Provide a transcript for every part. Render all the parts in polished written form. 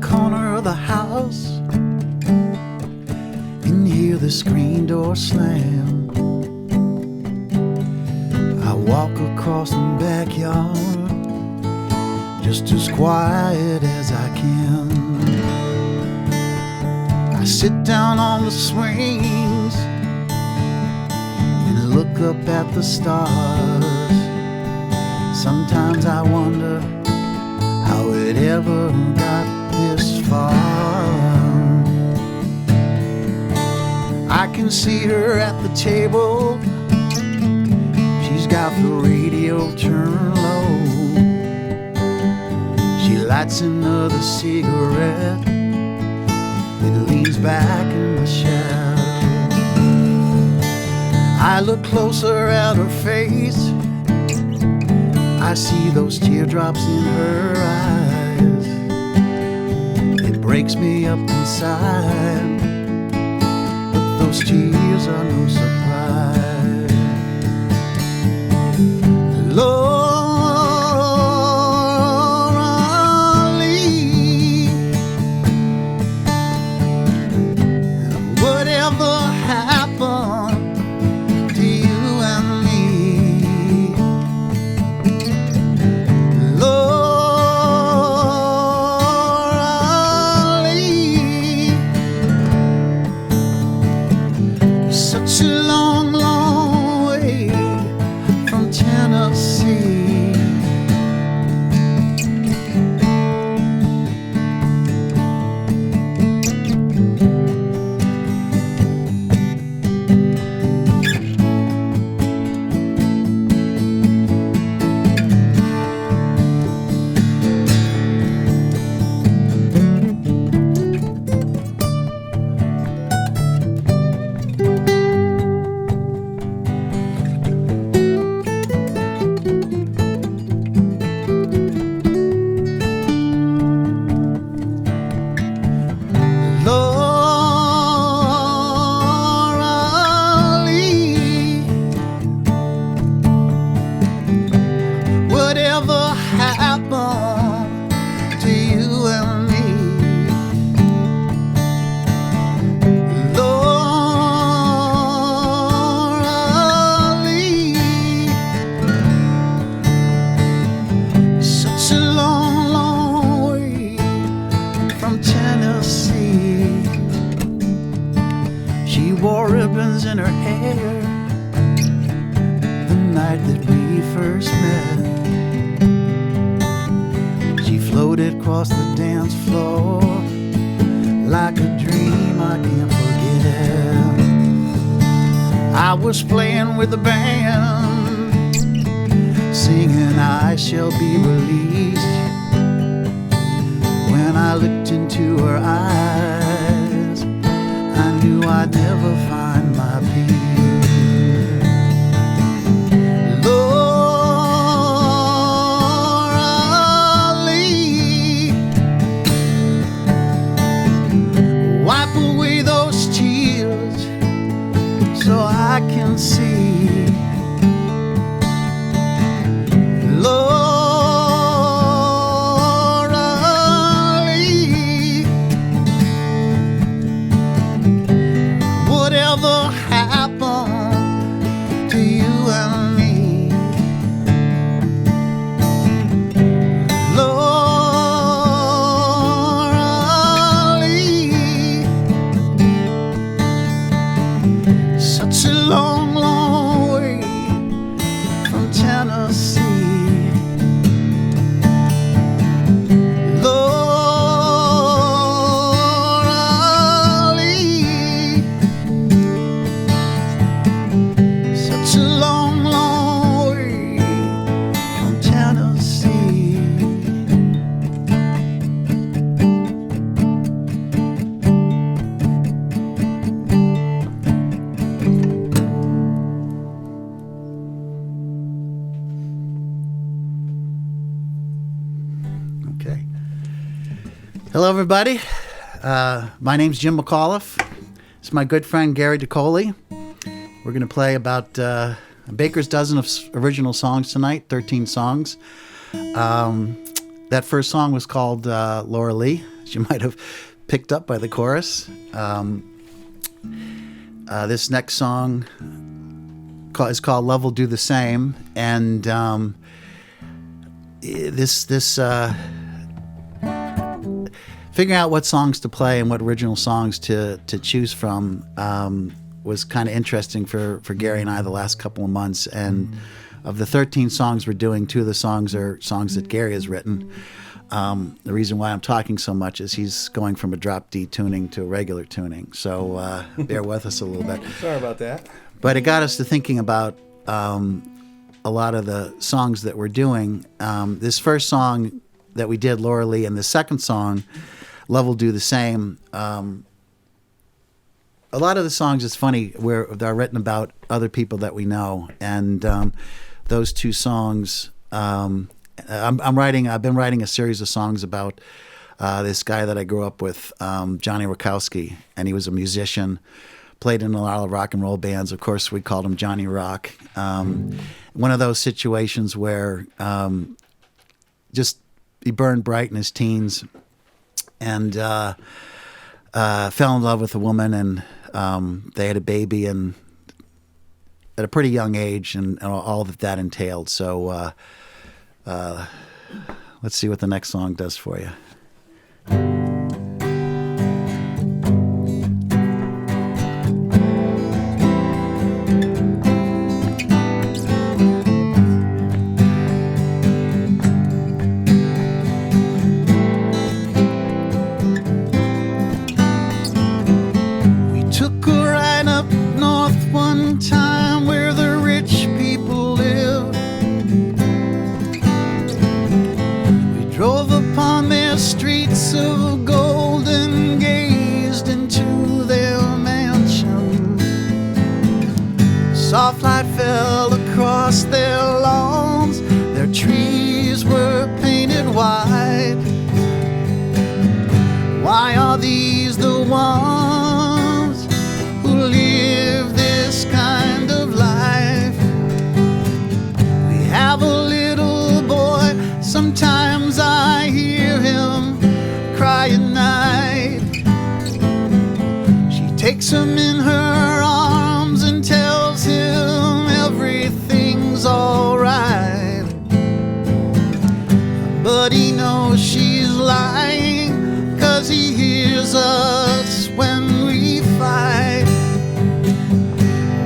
corner of the house and hear the screen door slam. I walk across the backyard just as quiet as I can. I sit down on the swings and look up at the stars. Sometimes I wonder how it ever got this far. I can see her at the table. She's got the radio turned low. She lights another cigarette and leans back in the shadow. I look closer at her face. I see those teardrops in her eyes. It breaks me up inside, but those tears are no surprise. Laura Lee, whatever happened to you and me? Laura Lee, such a long, long way from Tennessee. Laura Lee, whatever happened to you and me? Laura Lee, such a long, long way from Tennessee. She wore ribbons in her hair the night that we first met. She floated across the dance floor like a dream I can't forget. I was playing with the band, singing I Shall Be Released. When I looked into her eyes, I knew I'd never find my peace. Laura Lee, wipe away those tears so I can see. Laura Lee, whatever happened to you and me? Laura Lee, such a long, long way from Tennessee. Laura Lee, such a long, long way from Tennessee. Okay. Hello, everybody. My name's Jim McAuliffe. It's my good friend Gary DeColey. We're going to play about a baker's dozen of original songs tonight, 13 songs. That first song was called Laura Lee, as you might have picked up by the chorus. This next song is called Love Will Do the Same, and figuring out what songs to play and what original songs to choose from was kind of interesting for Gary and I the last couple of months. And of the 13 songs we're doing, 2 of the songs are songs that Gary has written. The reason why I'm talking so much is he's going from a drop D tuning to a regular tuning, so bear with us a little bit. Sorry about that. But it got us to thinking about a lot of the songs that we're doing. This first song that we did, Laura Lee, and the second song, Love Will Do the Same. A lot of the songs, it's funny, they're written about other people that we know, and those 2 songs, I've been writing a series of songs about this guy that I grew up with, Johnny Rakowski, and he was a musician, played in a lot of rock and roll bands. Of course, we called him Johnny Rock. One of those situations where just he burned bright in his teens and fell in love with a woman, and they had a baby, and at a pretty young age, and all that entailed. So let's see what the next song does for you. Soft light fell across their lawns. Their trees were painted white. Why are these the ones who live this kind of life? We have a little boy. Sometimes I hear him cry at night. She takes him in her arms and tells him everything's alright, but he knows she's lying, 'cause he hears us when we fight.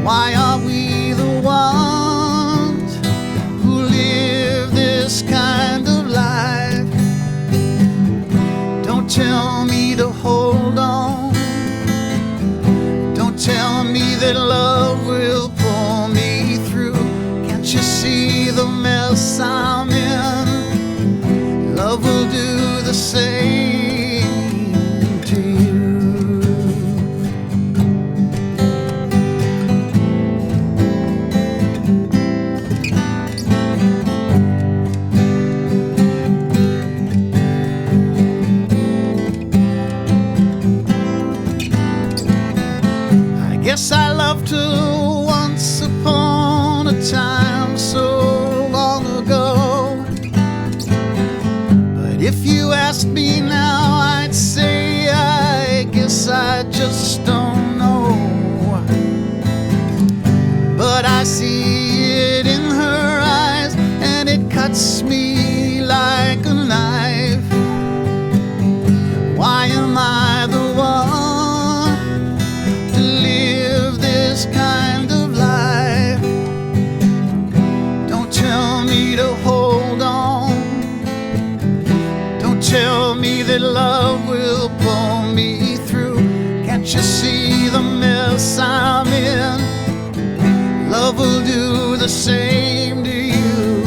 Why are we the ones who live this kind of life? Don't tell me to hold on. Don't tell me that love will pull me through. Can't you see the mess I'm in? Love will do the same to you. I guess I loved her once upon a time so long ago, but if you asked me now, I'd say I guess I just don't know. But I see it in her eyes, and it cuts me like a knife. Why am I the one to live this kind of life? Don't tell me to hold on. Don't tell me that love will pull me through. Can't you see the mess I'm in? Love will do the same to you.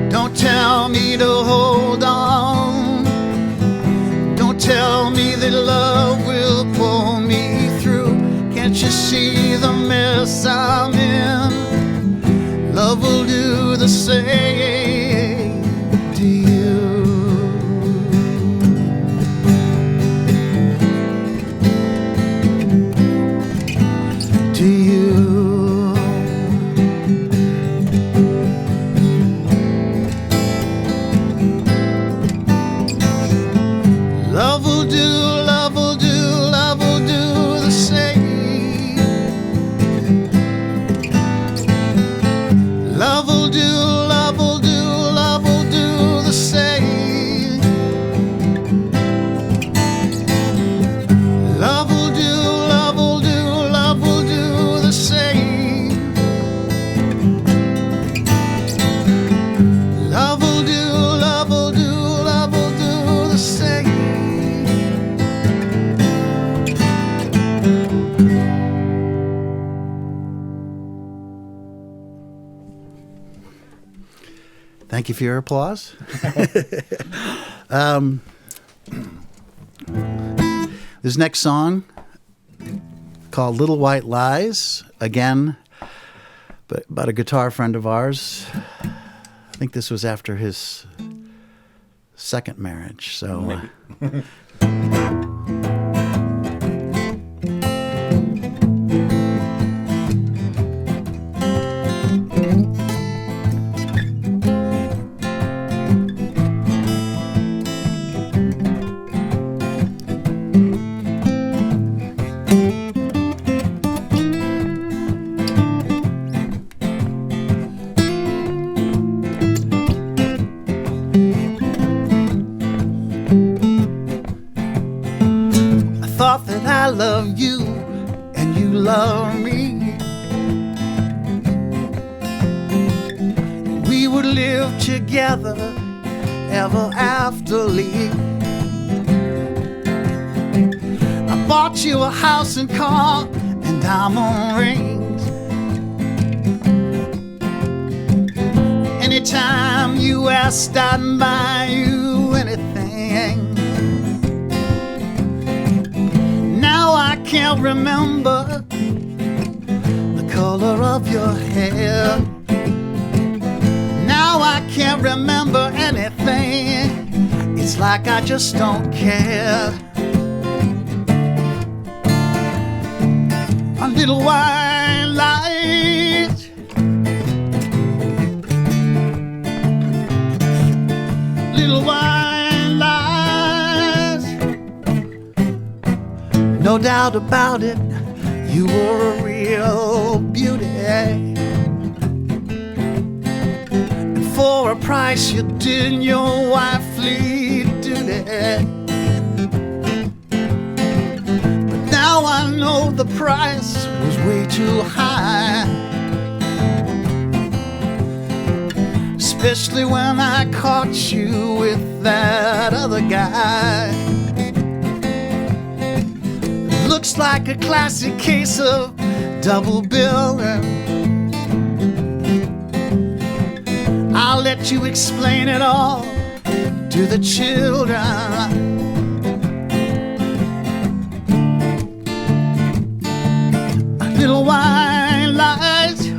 Don't tell me to hold on. Don't tell me that love will pull me through. Can't you see the mess I'm in? Love will do the same to you. To you. Thank you for your applause. This next song called Little White Lies, again, but about a guitar friend of ours. I think this was after his second marriage, so... Thought that I love you and you love me. We would live together ever afterly. I bought you a house and car and diamond rings. Anytime you asked, I'd buy you anything. I can't remember the color of your hair. Now I can't remember anything. It's like I just don't care. A little white light, little white lies. No doubt about it, you were a real beauty. And for a price you did your wifely duty. But now I know the price was way too high. Especially when I caught you with that other guy. Looks like a classic case of double billing. I'll let you explain it all to the children. Little white lies,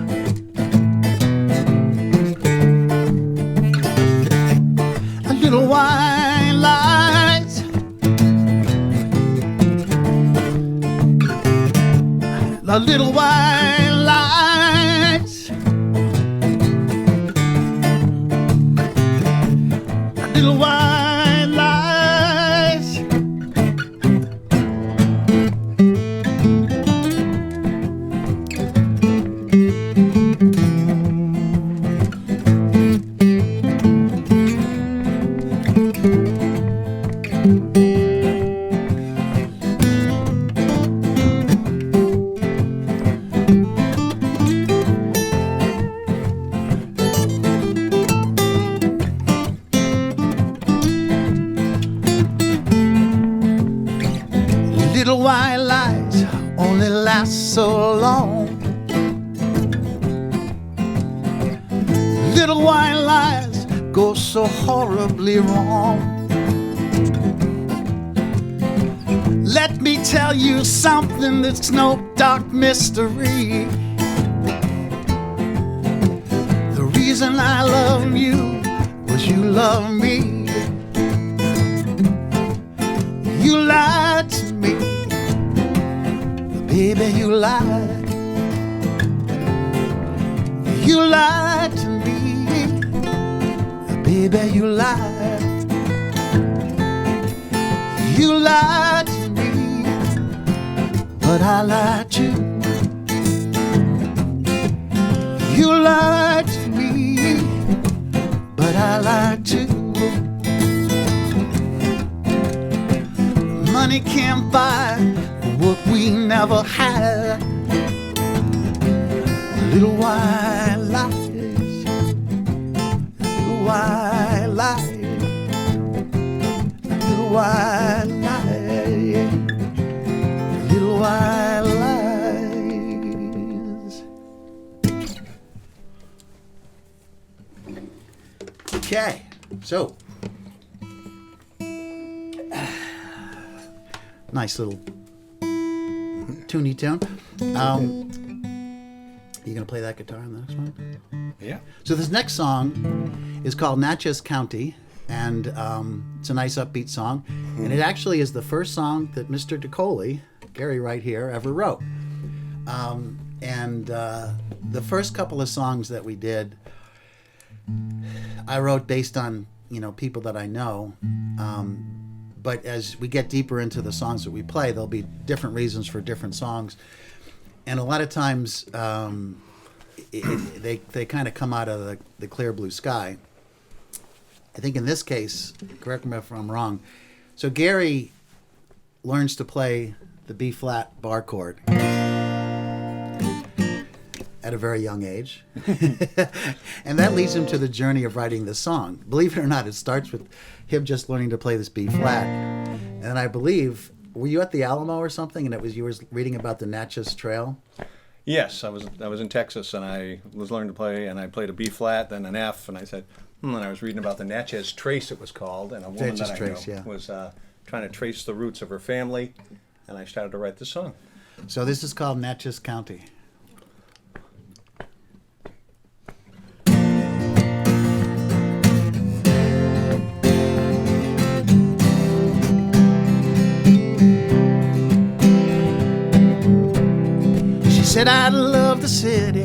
little white lies. The little white lies, little white lies. Little white lies only last so long. Little white lies go so horribly wrong. Let me tell you something that's no dark mystery. The reason I love you was you love me. You lied to me, baby, you lied. You lied to me, baby, you lied. You lied to me, but I lied too. You lied to me, but I lied too. Money can't buy what we never had. Little white lies, little white lies, little white lies, little white lies. Okay, so nice little toony tune. You gonna play that guitar on the next one? Yeah. So this next song is called Natchez County, and it's a nice upbeat song, and it actually is the first song that Mr. DeColey, Gary right here, ever wrote. The first couple of songs that we did, I wrote based on people that I know. But as we get deeper into the songs that we play, there'll be different reasons for different songs, and a lot of times they kind of come out of the clear blue sky. I think in this case, correct me if I'm wrong. So Gary learns to play the B flat bar chord at a very young age. And that leads him to the journey of writing this song. Believe it or not, it starts with him just learning to play this B flat. And I believe, were you at the Alamo or something, and you were reading about the Natchez Trail? Yes, I was in Texas, and I was learning to play, and I played a B flat, then an F, and I said, and I was reading about the Natchez Trace, it was called, and a woman Natchez that Trace, I know yeah. was trying to trace the roots of her family, and I started to write this song. So this is called Natchez County. She said, I love the city,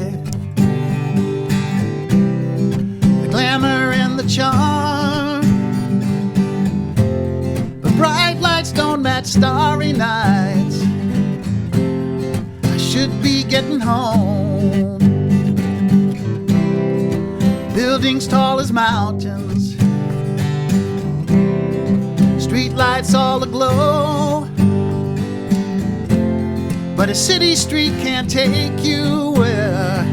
the glamour and the charm, but bright lights don't match starry nights. I should be getting home. Buildings tall as mountains, street lights all aglow, but a city street can't take you where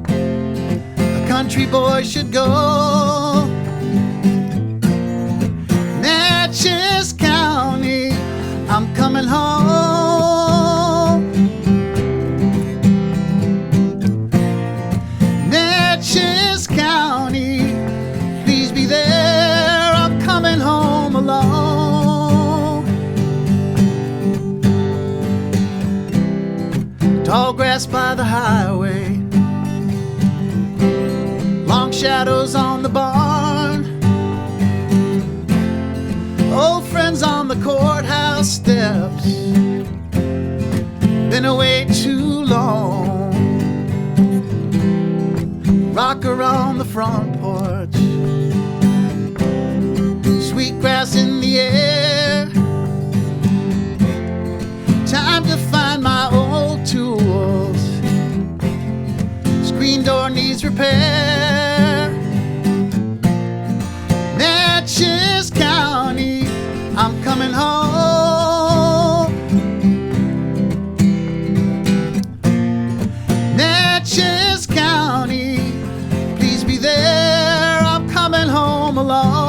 a country boy should go. Natchez County, I'm coming home. Natchez County, please be there, I'm coming home alone. Tall grass by the highway, long shadows on the barn, old friends on the courthouse steps, been away too long. Rocker on the front porch, sweet grass in the air. Time to find my old tools, screen door needs repair. Natchez County, I'm coming home. Natchez County, please be there, I'm coming home alone.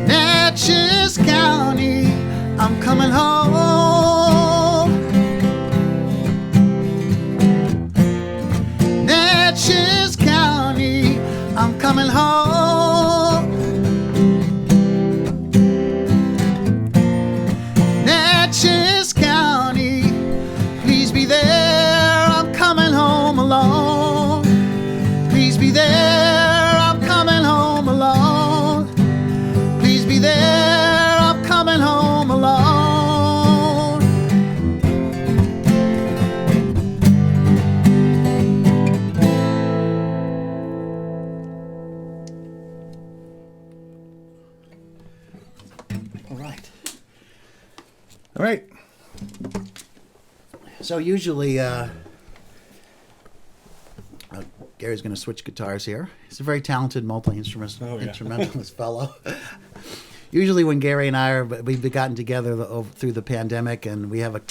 Natchez County, I'm coming home. Natchez County, I'm coming home. Natchez County, please be there, I'm coming home alone. Please be there, I'm coming home alone. Please be there, I'm coming home alone. All right. So usually, Gary's going to switch guitars here. He's a very talented multi-instrumentalist fellow. usually when Gary and I are, we've gotten together through the pandemic, and we have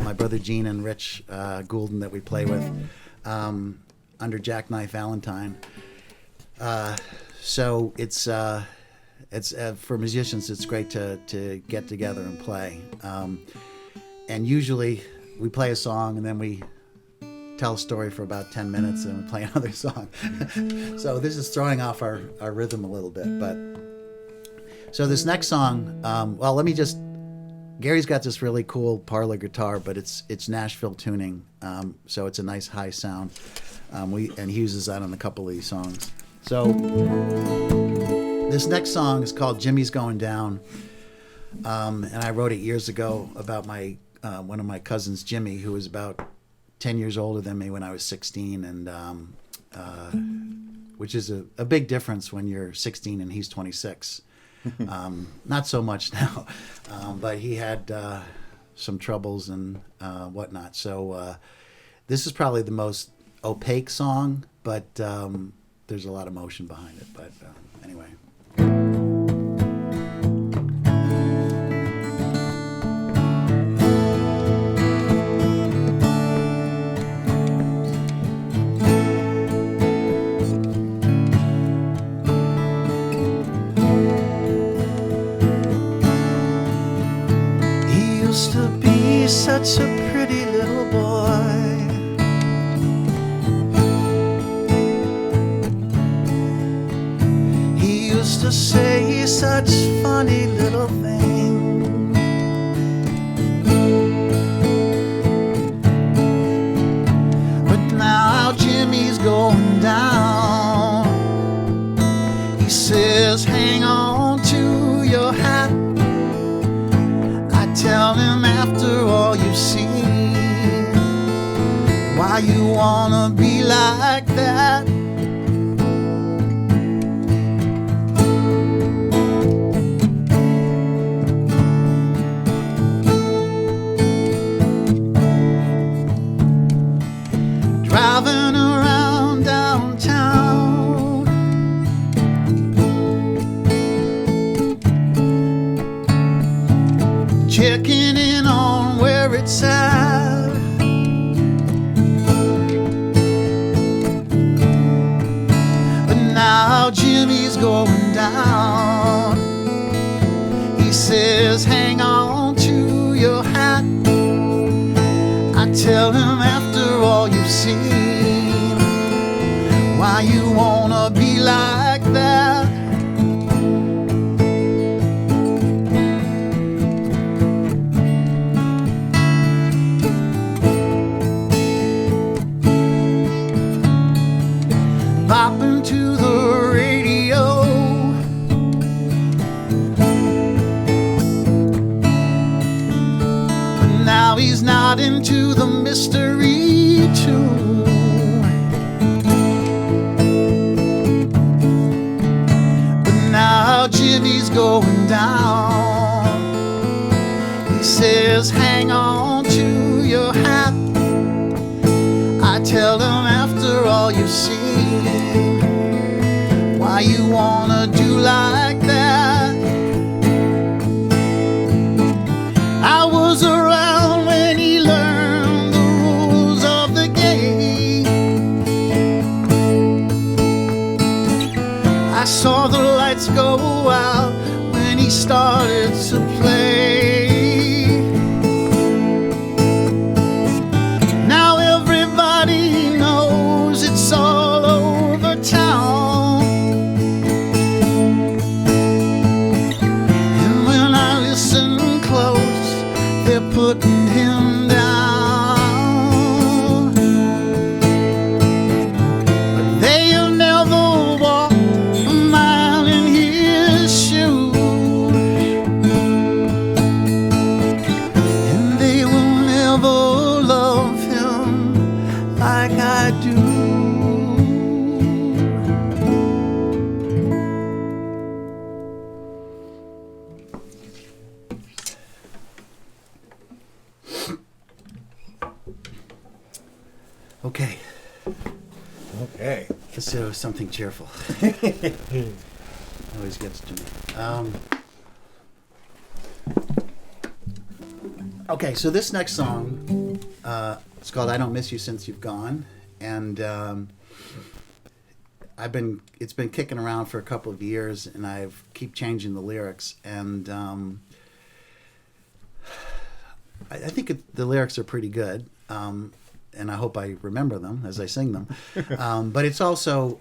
my brother Gene and Rich Goulden that we play with under Jackknife Valentine. So it's for musicians, it's great to get together and play. And usually we play a song and then we tell a story for about 10 minutes and we play another song. So this is throwing off our rhythm a little bit. But so this next song, well, Gary's got this really cool parlor guitar, but it's Nashville tuning. So it's a nice high sound. And he uses that on a couple of these songs. So this next song is called Jimmy's Going Down. And I wrote it years ago about one of my cousins, Jimmy, who was about 10 years older than me when I was 16, and which is a big difference when you're 16 and he's 26. Not so much now, but he had some troubles and whatnot. So this is probably the most opaque song, but there's a lot of emotion behind it. But anyway. Such a pretty little boy. He used to say such funny little things. But now Jimmy's going down. He says, hang on to your hat. I tell him, after all you've seen, why you wanna be like that? Driving around downtown, checking in on where it's at. But now Jimmy's going down. He says, hang on to your hat. I tell him, after all you've seen, why you wanna be like that? Popping to the radio, but now he's not into the mystery too. But now Jimmy's going down. He says, hang on to your hat. I tell him, after all you've seen, why you wanna do like that? I was around when he learned the rules of the game. I saw the lights go out when he started to play. Now everybody knows it's all over town. And when I listen close, they're putting him down. But they have never walked a mile in his shoes, and they will never love him like I do. Okay, Okay. let's do something cheerful. Always gets to me. Okay, so this next song, it's called "I Don't Miss You Since You've Gone," and it's been kicking around for a couple of years, and I've keep changing the lyrics, and I think the lyrics are pretty good, and I hope I remember them as I sing them. But it's also,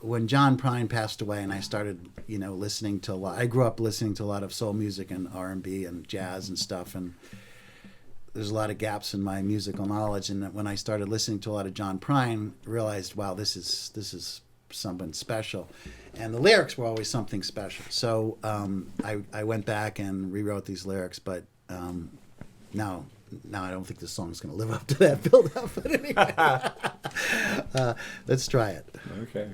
when John Prine passed away, and I started, listening to a lot. I grew up listening to a lot of soul music and R&B and jazz and stuff, and there's a lot of gaps in my musical knowledge. And when I started listening to a lot of John Prine, I realized, wow, this is something special, and the lyrics were always something special. So I went back and rewrote these lyrics, but now I don't think this song's going to live up to that build up. But anyway, let's try it. Okay.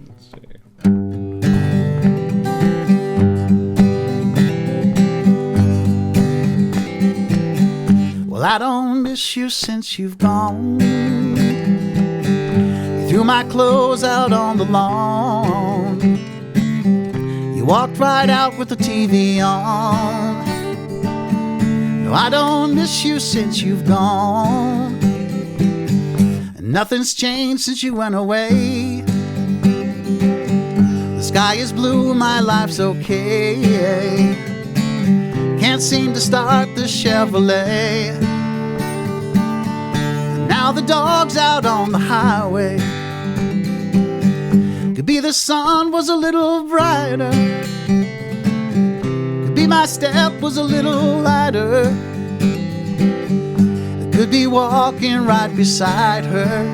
Let's see. Well, I don't miss you since you've gone. You threw my clothes out on the lawn. You walked right out with the TV on. No, I don't miss you since you've gone. And nothing's changed since you went away. The sky is blue, my life's okay. Can't seem to start the Chevrolet. And now the dog's out on the highway. Could be the sun was a little brighter. Could be my step was a little lighter. I could be walking right beside her.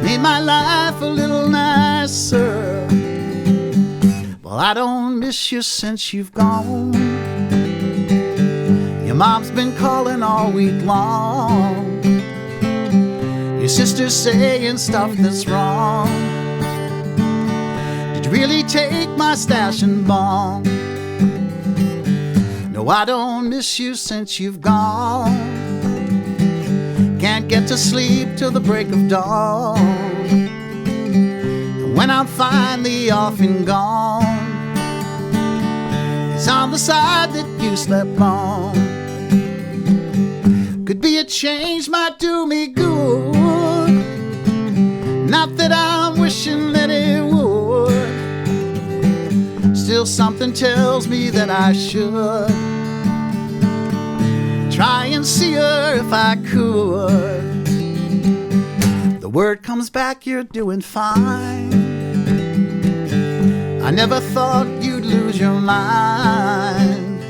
Made my life a little nicer. Well, I don't miss you since you've gone. Your mom's been calling all week long. Your sister's saying stuff that's wrong. Did you really take my stash and bomb? No, I don't miss you since you've gone. Can't get to sleep till the break of dawn. And when I'm finally off and gone, it's on the side that you slept on. Could be a change might do me good. Not that I'm wishing that it would. Still something tells me that I should try and see her if I could. The word comes back, you're doing fine. I never thought you'd lose your mind.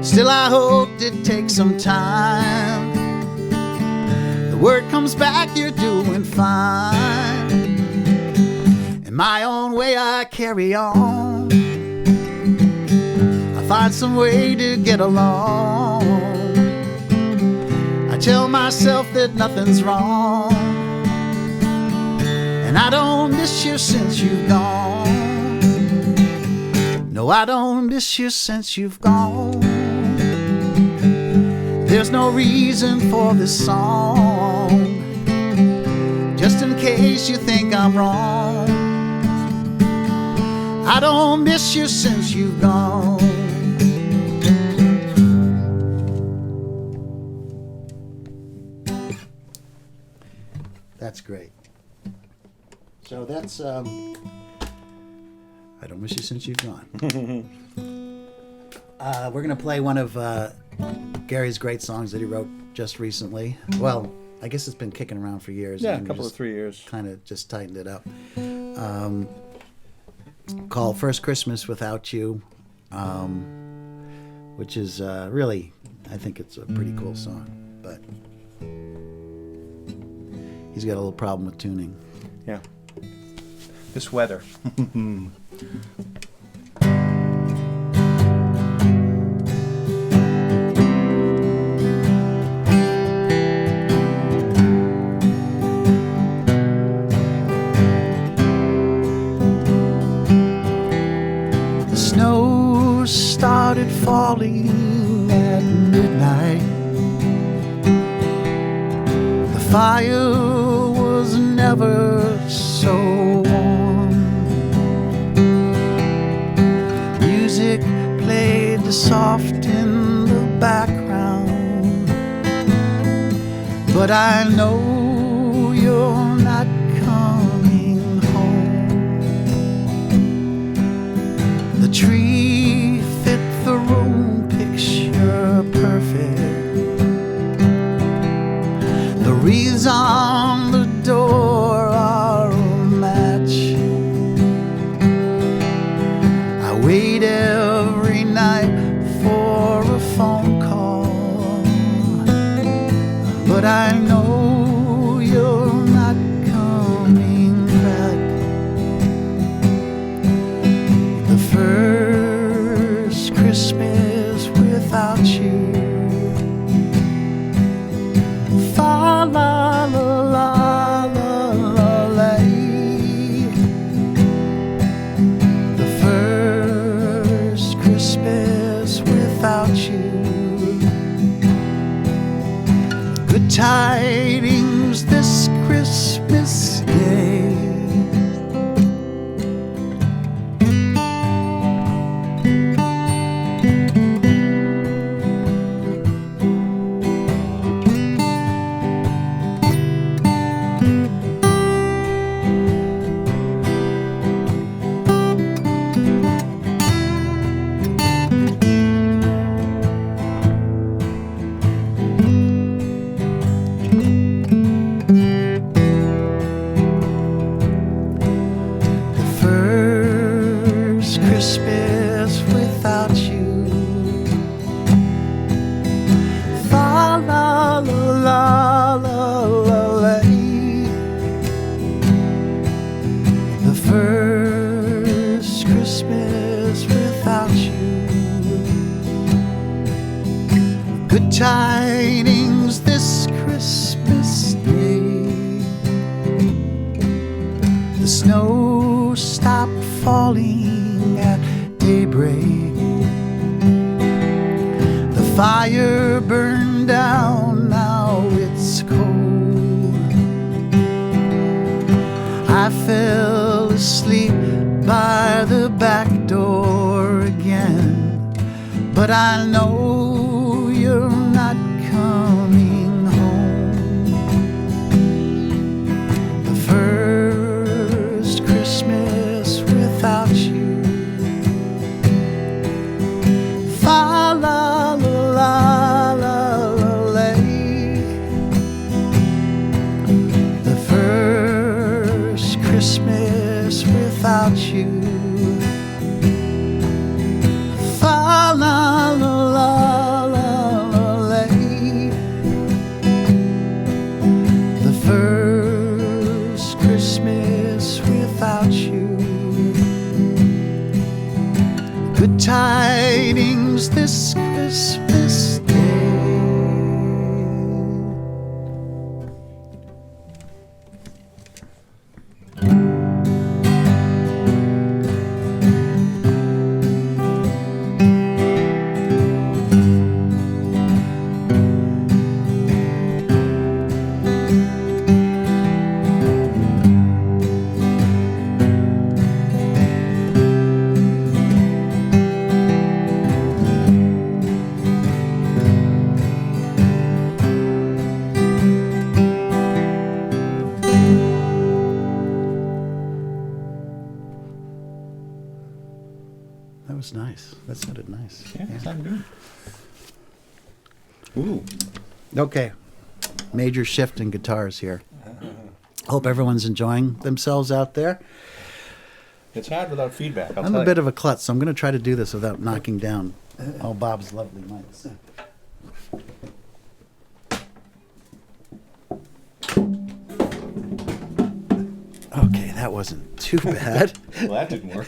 Still I hoped it'd take some time. The word comes back, you're doing fine. In my own way I carry on. I find some way to get along. I tell myself that nothing's wrong. And I don't miss you since you've gone. No, I don't miss you since you've gone. There's no reason for this song, just in case you think I'm wrong. I don't miss you since you've gone. That's great. So that's I don't miss you since you've gone. We're gonna play one of Gary's great songs that he wrote just recently. Well, I guess it's been kicking around for years. Yeah, a couple of 3 years. Kind of just tightened it up. Called First Christmas Without You, which is really, I think it's a pretty cool song. But he's got a little problem with tuning. Yeah. This weather. The snow started falling at midnight. The fire was never so warm. Music music played soft in the background, but I know you're not coming home. The tree fit the room picture perfect. The wreaths on the door are a match. I wait every night for a phone call, but I know you're not coming back. The first Christmas without you. Fa la la la la la la. The first Christmas without you. Good tidings this Christmas Day. Christmas without you. Fa la la la la la la. The first Christmas without you. Good tidings this Christmas Day. The snow stopped falling at daybreak. The fire burned down, now it's cold. I fell asleep by the back door again, but I know you're not coming home. The first Christmas without you. Fa la la la la la la. The first Christmas without you. Fa la la la la la la. The first Christmas without you. Good tidings this Christmas Day. That was nice. That sounded nice. Yeah, that sounded good. Ooh. Okay. Major shift in guitars here. Hope everyone's enjoying themselves out there. It's hard without feedback. I'm a bit of a klutz, so I'm going to try to do this without knocking down all Bob's lovely mics. Okay, that wasn't too bad. Well, that didn't work.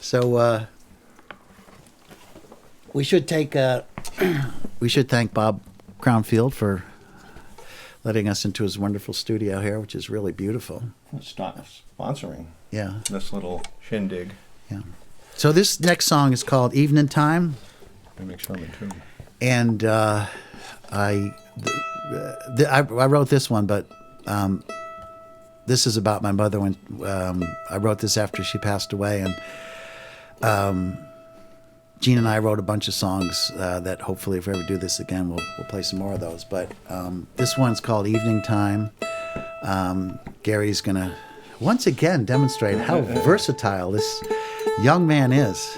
So we should thank Bob Crownfield for letting us into his wonderful studio here, which is really beautiful. Stop sponsoring Yeah, this little shindig. yeah. So this next song is called "Evening Time," Let me make sure I'm in tune. and I wrote this one, but this is about my mother when I wrote this after she passed away, and Gene and I wrote a bunch of songs that hopefully, if we ever do this again, we'll play some more of those. But this one's called Evening Time. Gary's going to once again demonstrate how versatile this young man is.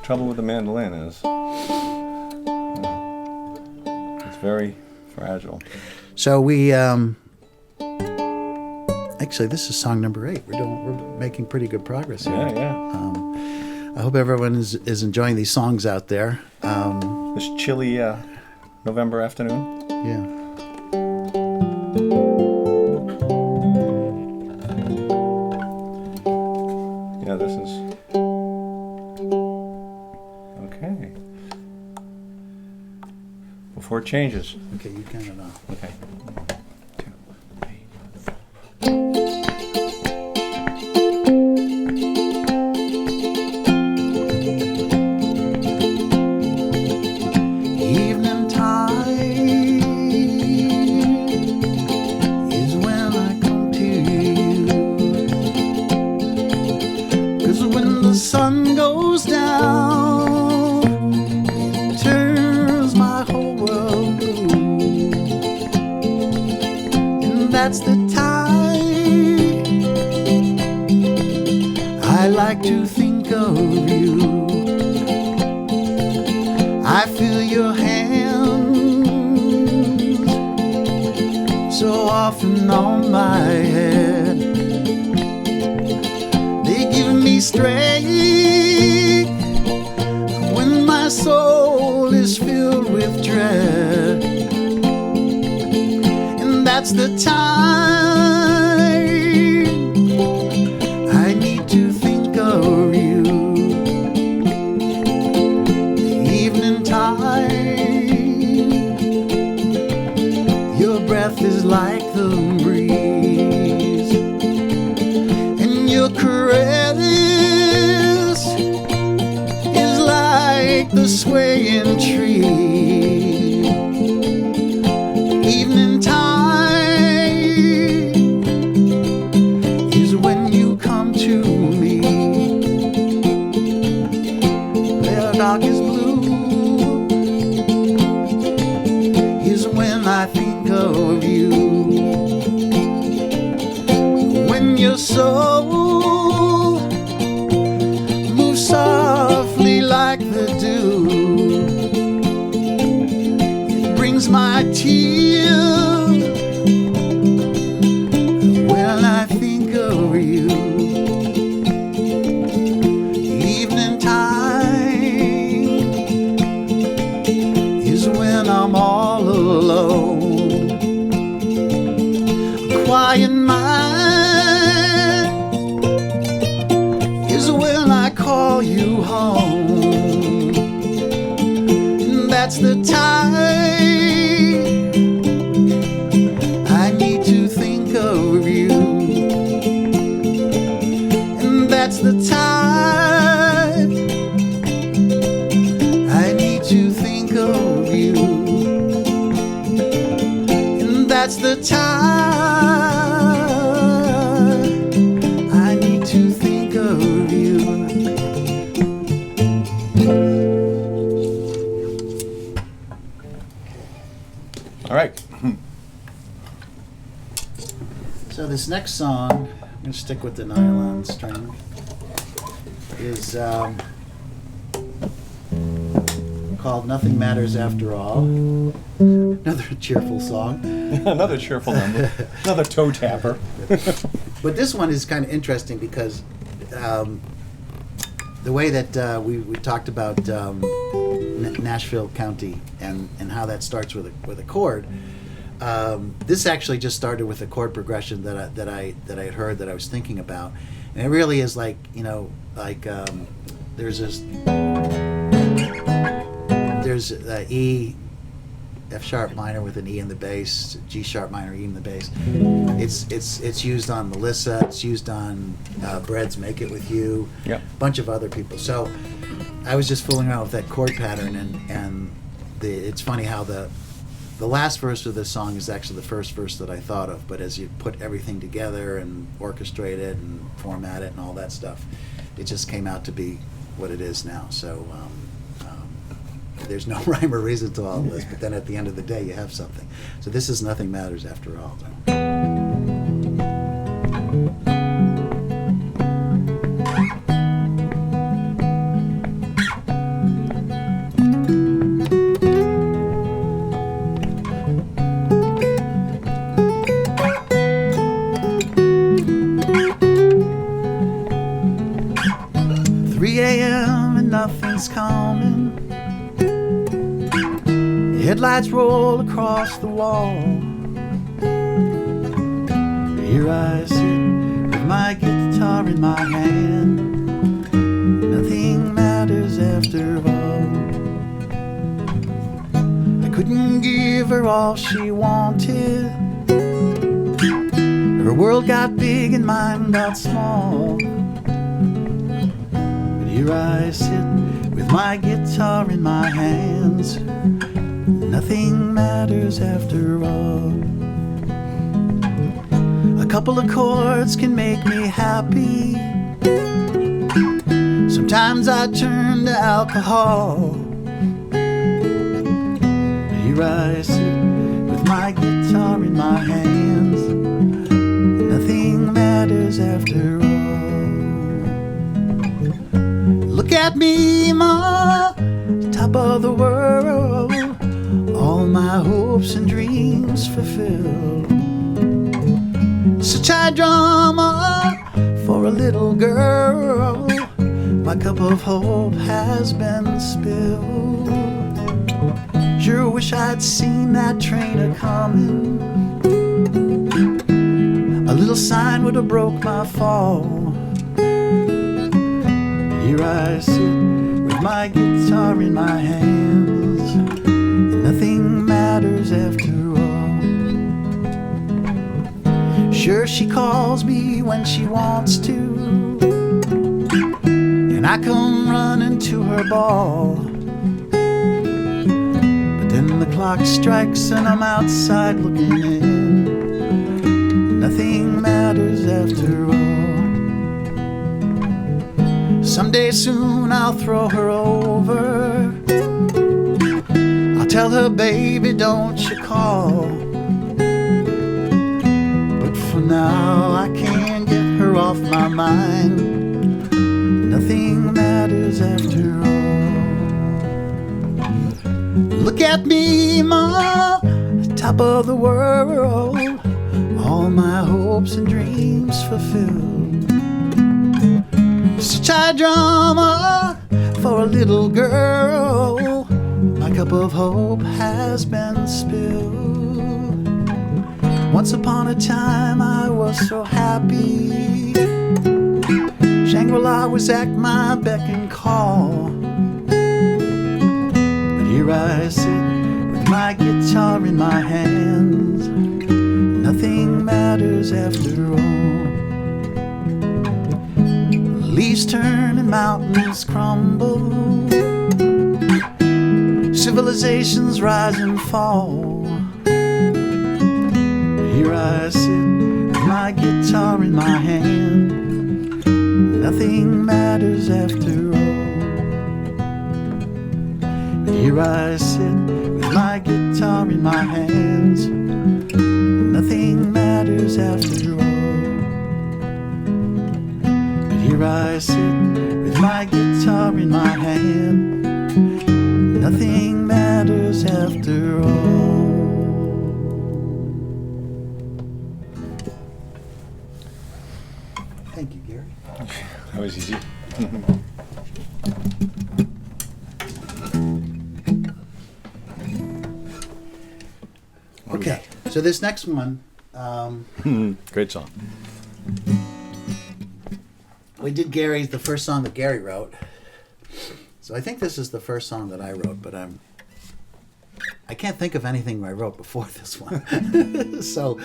Trouble with the mandolin is it's very fragile. So we actually, this is song number 8. We're making pretty good progress here. Yeah. I hope everyone is enjoying these songs out there. This chilly November afternoon. Yeah. Yeah, this is okay. Before it changes. Okay, you count it off. Okay. Sun goes down, it turns my whole world blue, and that's the time I like to think of you. I feel your hands so often on my head. They give me strength when my soul is filled with dread, and that's the time I need to think of you. The evening time, your breath is like the breeze, and your caress is like the swaying tree. Evening time is when you come to me. The darkest blue is when I think of you. When your soul moves softly like the dew, it brings my tears when I think of you. Evening time is when I'm all alone. A quiet mind is when I call you home, and that's the time I need to think of you, and that's the time I need to think of you, and that's the time I need to think of you. All right. So this next song, I'm going to stick with the nylon string, is called Nothing Matters After All. Another cheerful song. Another cheerful number. Another toe tapper. But this one is kind of interesting because the way that we talked about Nashville County and how that starts with a chord. This actually just started with a chord progression that I had heard that I was thinking about, and it really is like, you know, like there's E, F sharp minor with an E in the bass, G sharp minor, E in the bass. It's used on Melissa. It's used on Bread's Make It With You. Yep. A bunch of other people. So I was just fooling around with that chord pattern, and it's funny how the the last verse of this song is actually the first verse that I thought of, but as you put everything together and orchestrate it and format it and all that stuff, it just came out to be what it is now. So there's no rhyme or reason to all this, but then at the end of the day, you have something. So this is Nothing Matters After All. 3 a.m. and nothing's coming. Headlights roll across the wall. Here I sit with my guitar in my hand. Nothing matters after all. I couldn't give her all she wanted. Her world got big and mine got small. But here I sit with my guitar in my hands. Nothing matters after all. A couple of chords can make me happy. Sometimes I turn to alcohol. Here I sit with my guitar in my hands. Nothing matters after all. Look at me, Ma, top of the world. All my hopes and dreams fulfilled. Such high drama for a little girl. My cup of hope has been spilled. Sure wish I'd seen that train a-comin'. A little sign would have broke my fall. Here I sit with my guitar in my hands. Nothing matters after all. Sure, she calls me when she wants to, and I come running to her ball. But then the clock strikes and I'm outside looking in. Nothing matters after all. Someday soon I'll throw her over. Tell her, baby, don't you call. But for now, I can't get her off my mind. Nothing matters after all. Look at me, Ma, top of the world. All my hopes and dreams fulfilled. Such high drama for a little girl. My cup of hope has been spilled. Once upon a time I was so happy. Shangri-La was at my beck and call. But here I sit with my guitar in my hands. Nothing matters after all. Leaves turn and mountains crumble. Civilizations rise and fall. Here I sit with my guitar in my hand. Nothing matters after all. Here I sit with my guitar in my hands. Nothing matters after all. Here I sit with my guitar in my hand. Nothing matters after all. Thank you, Gary. That was easy. Okay, so this next one, Great song. we did Gary's, the first song that Gary wrote. So I think this is the first song that I wrote, but I can't think of anything I wrote before this one. So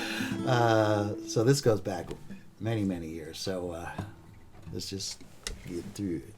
this goes back many, many years. So let's just get through it.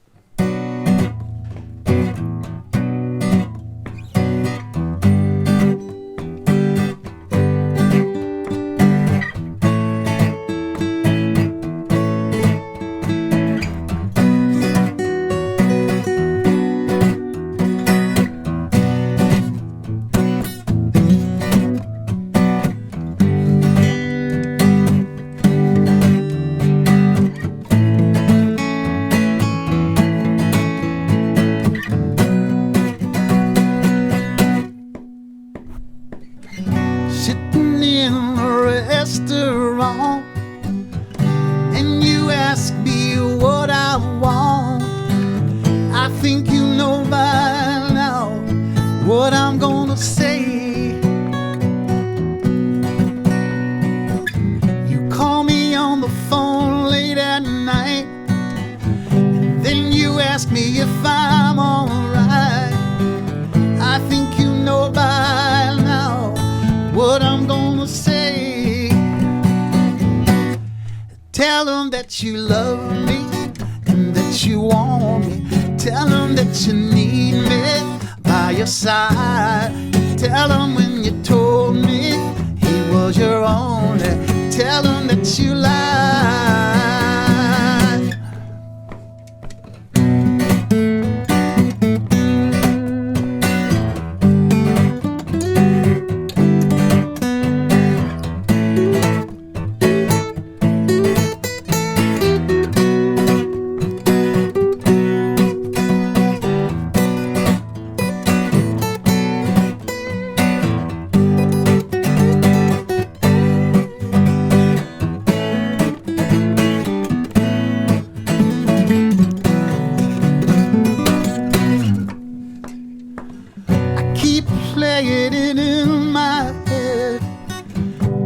ask me if I'm alright. I think you know by now what I'm gonna say. Tell them that you love me and that you want me. Tell them that you need me by your side. Tell them when you told me he was your only. Tell them that you lied. Playing it in my head.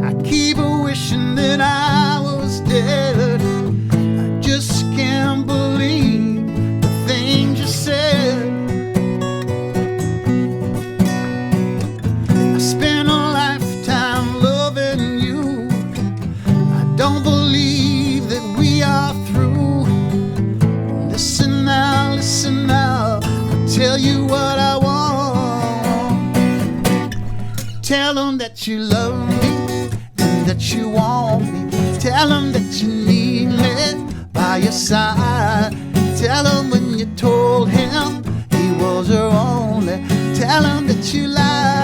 I keep wishing that I was dead. I just can't believe the things you said. I spent a lifetime loving you. I don't believe that we are through. Listen now, I'll tell you what I want. Tell them that you love me and that you want me. Tell them that you need me by your side. Tell them when you told him he was your only. Tell him that you lied.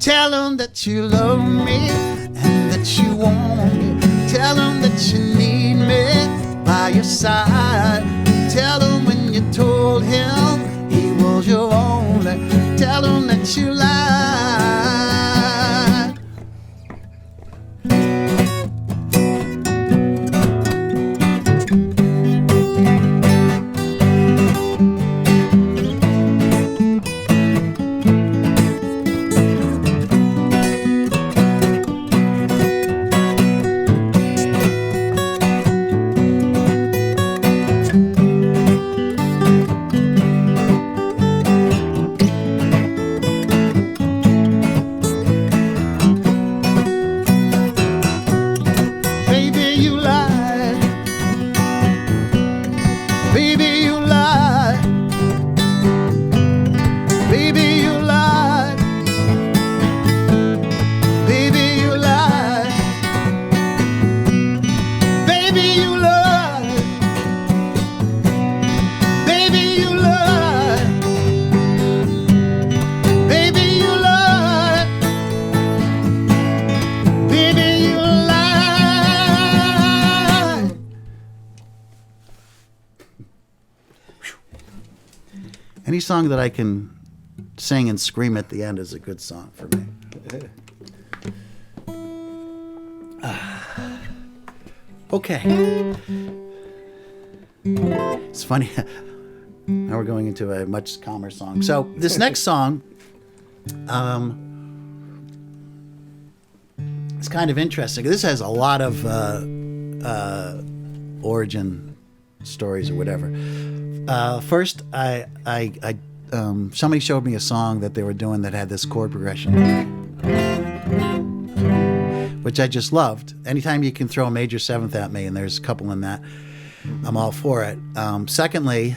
Tell him that you love me and that you want me. Tell him that you need me by your side. Tell him when you told him he was your only. Tell him that you lied. Any song that I can sing and scream at the end is a good song for me. Okay. It's funny. Now we're going into a much calmer song. So this next song, it's kind of interesting. This has a lot of origin stories or whatever. First, somebody showed me a song that they were doing that had this chord progression, which I just loved. Anytime you can throw a major seventh at me, and there's a couple in that, I'm all for it. Secondly,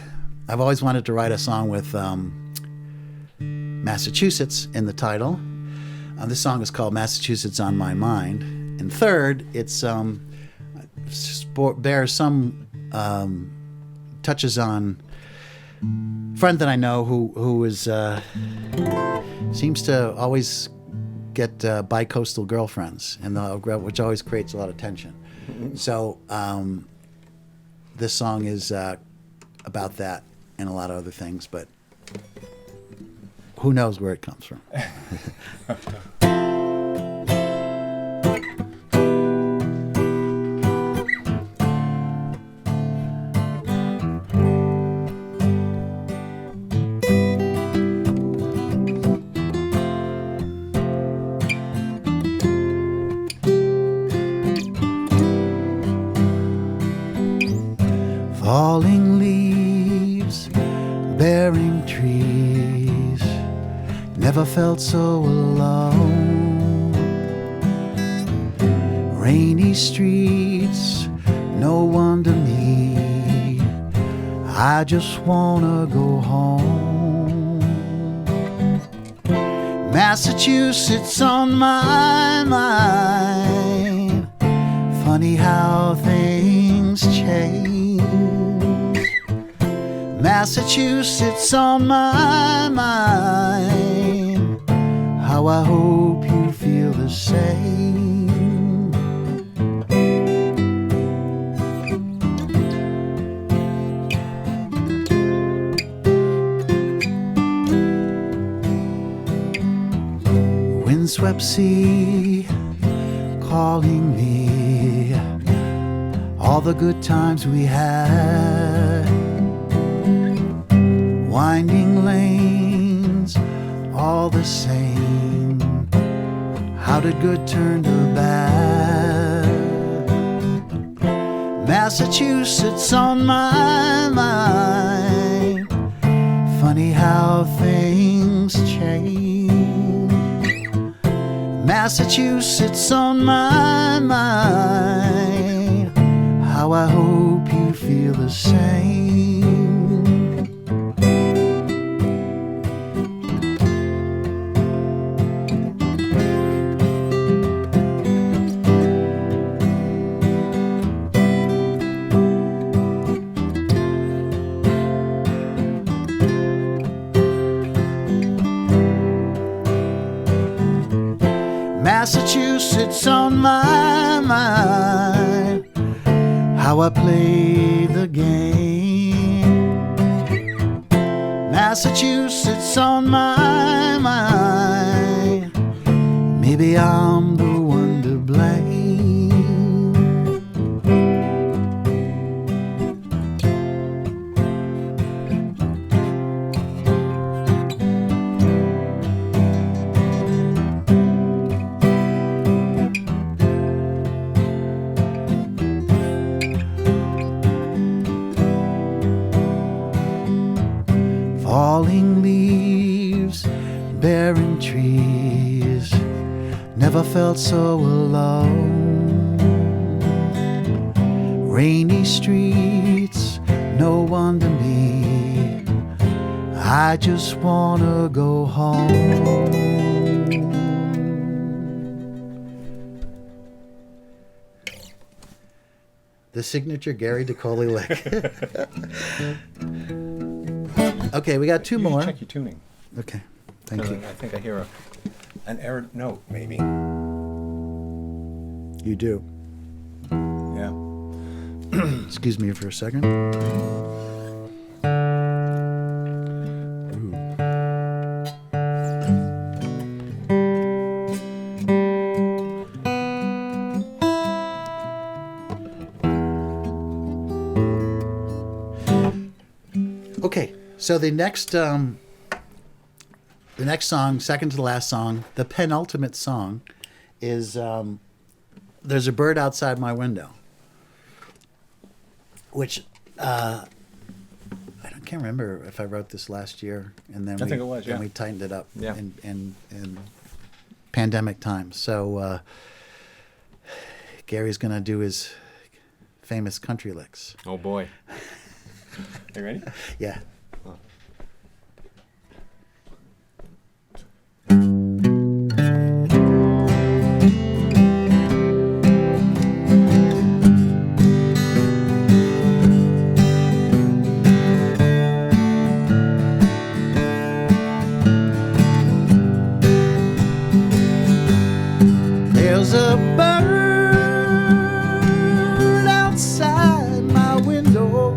I've always wanted to write a song with Massachusetts in the title. This song is called Massachusetts on My Mind. And third, it's bears some touches on a friend that I know who is seems to always get bi-coastal girlfriends, and which always creates a lot of tension. So this song is about that and a lot of other things, but who knows where it comes from. falling leaves, bearing trees, never felt so alone. Rainy streets, no one to me, I just wanna go home. Massachusetts on my mind, funny how things change. Massachusetts on my mind, how I hope you feel the same. Windswept sea calling me, all the good times we had, winding lanes all the same, how did good turn to bad? Massachusetts on my mind, funny how things change. Massachusetts on my mind, how I hope you feel the same. Massachusetts on my mind, how I played the game. Massachusetts on my mind, maybe I'm the one to blame. Falling leaves, bearing trees, never felt so alone. Rainy streets, no one to me, I just wanna go home. The signature Gary DeColey lick. Okay, we got two more. Check your tuning. Okay, thank you. I think I hear an error note, maybe. You do. Yeah. Excuse me for a second. Okay, so the next song, second to the last song, the penultimate song, is "There's a Bird Outside My Window," which I can't remember if I wrote this last year, and then I think it was, yeah. and we tightened it up Yeah. in pandemic times. So Gary's gonna do his famous country licks. Oh boy. You ready? Yeah. There's a bird outside my window,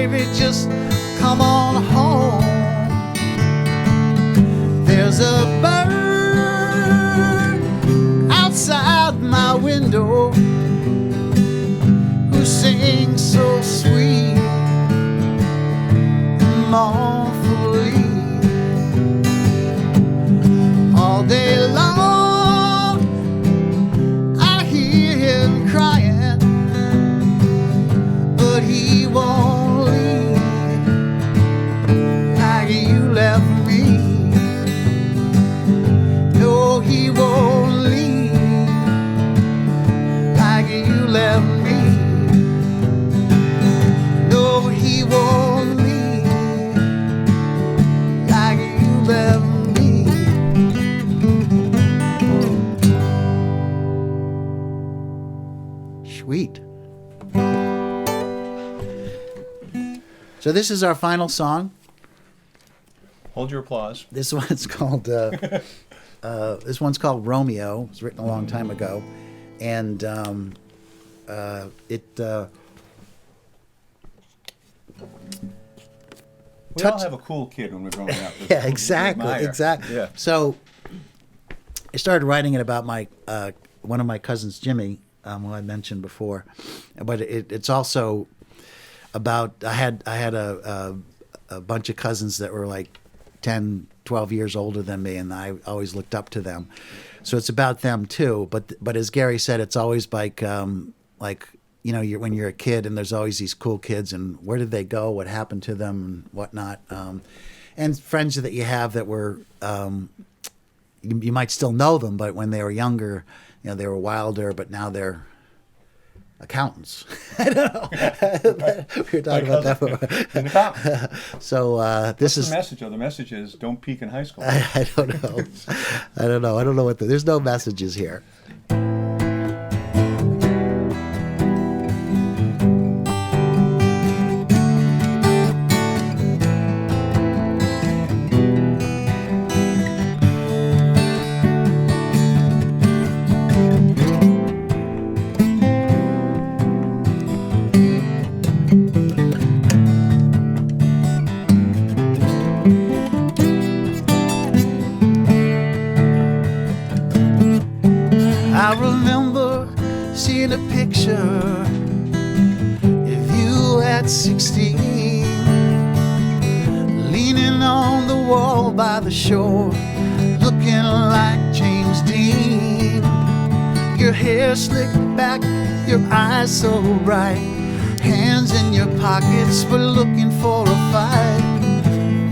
baby, just come on home. There's a bird outside my window who sings so sweet and mournfully. All day long I hear him crying, but he won't leave like you left me. No, he won't leave like you left me. No, he won't leave like you left me. Sweet. So this is our final song. Hold your applause. This one's called Romeo. It was written a long time ago, and We all have a cool kid when we're growing up. yeah, exactly. Yeah. So I started writing it about my one of my cousins, Jimmy, who I mentioned before, but it's also about I had a bunch of cousins that were like 10, 12 years older than me, and I always looked up to them. So it's about them too. But as Gary said, it's always like you know, when you're a kid, and there's always these cool kids, and where did they go? What happened to them, and whatnot? And friends that you have that were you might still know them, but when they were younger, you know, they were wilder, but now they're accountants. I don't know. We were talking about that before. So this is the message. The message is don't peak in high school. I don't know. I don't know what there's no messages here. I remember seeing a picture of you at 16, leaning on the wall by the shore, looking like James Dean. Your hair slicked back, your eyes so bright, hands in your pockets but looking for a fight.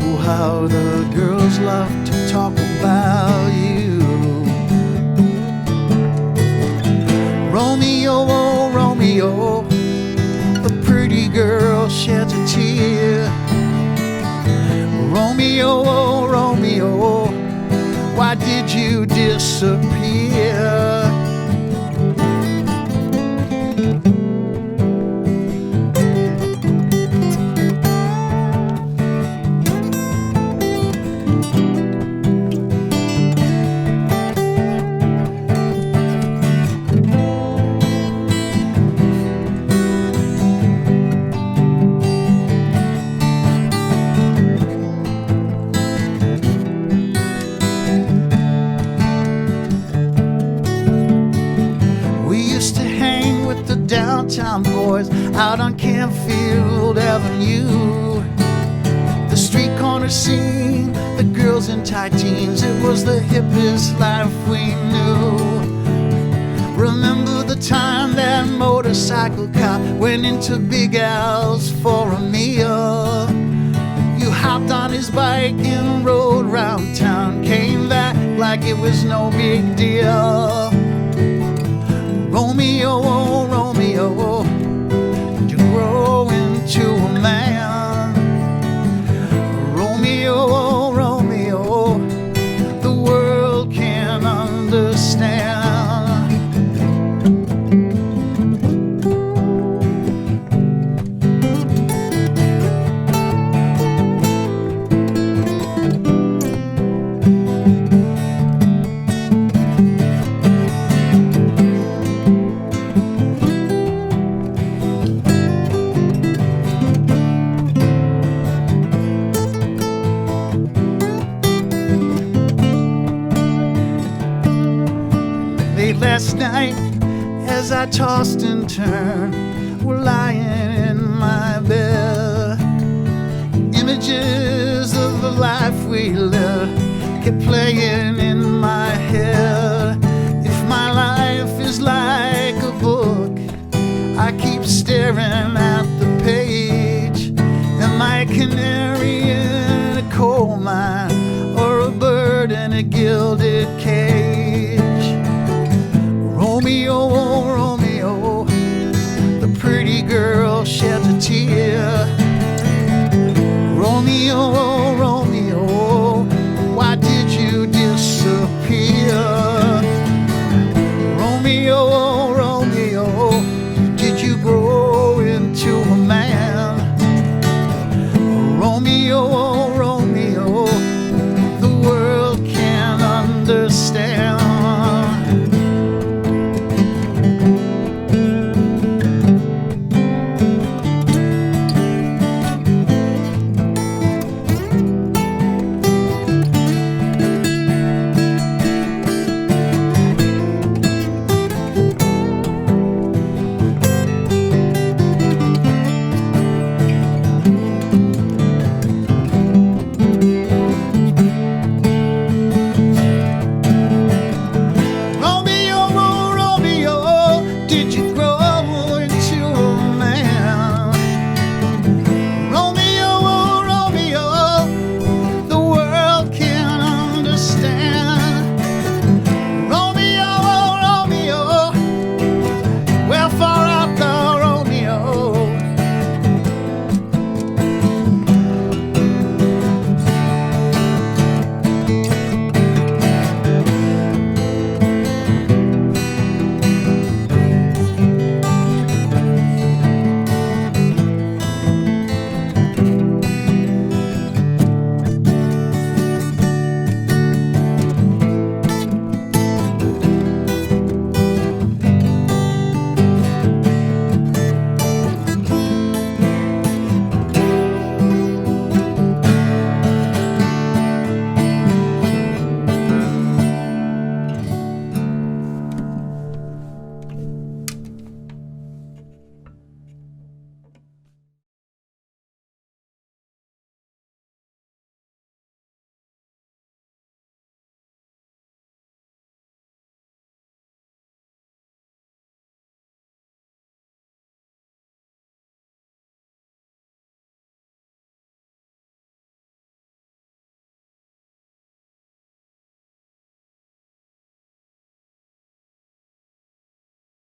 Oh, how the girls love to talk about you. Romeo, oh Romeo, the pretty girl sheds a tear. Romeo, oh Romeo, why did you disappear? Downtown boys out on Campfield Avenue, the street corner scene, the girls in tight jeans, it was the hippest life we knew. Remember the time that motorcycle cop went into Big Al's for a meal? You hopped on his bike and rode round town, came back like it was no big deal. Romeo, oh Romeo, to grow into a man. Romeo, oh Romeo, the world can understand. as I tossed and turned, were lying in my bed. Images of the life we lived kept playing in my head. If my life is like a book, I keep staring at the page. Am I a canary in a coal mine, or a bird in a gilded cage? Romeo, oh Romeo, the pretty girl shed a tear. Romeo,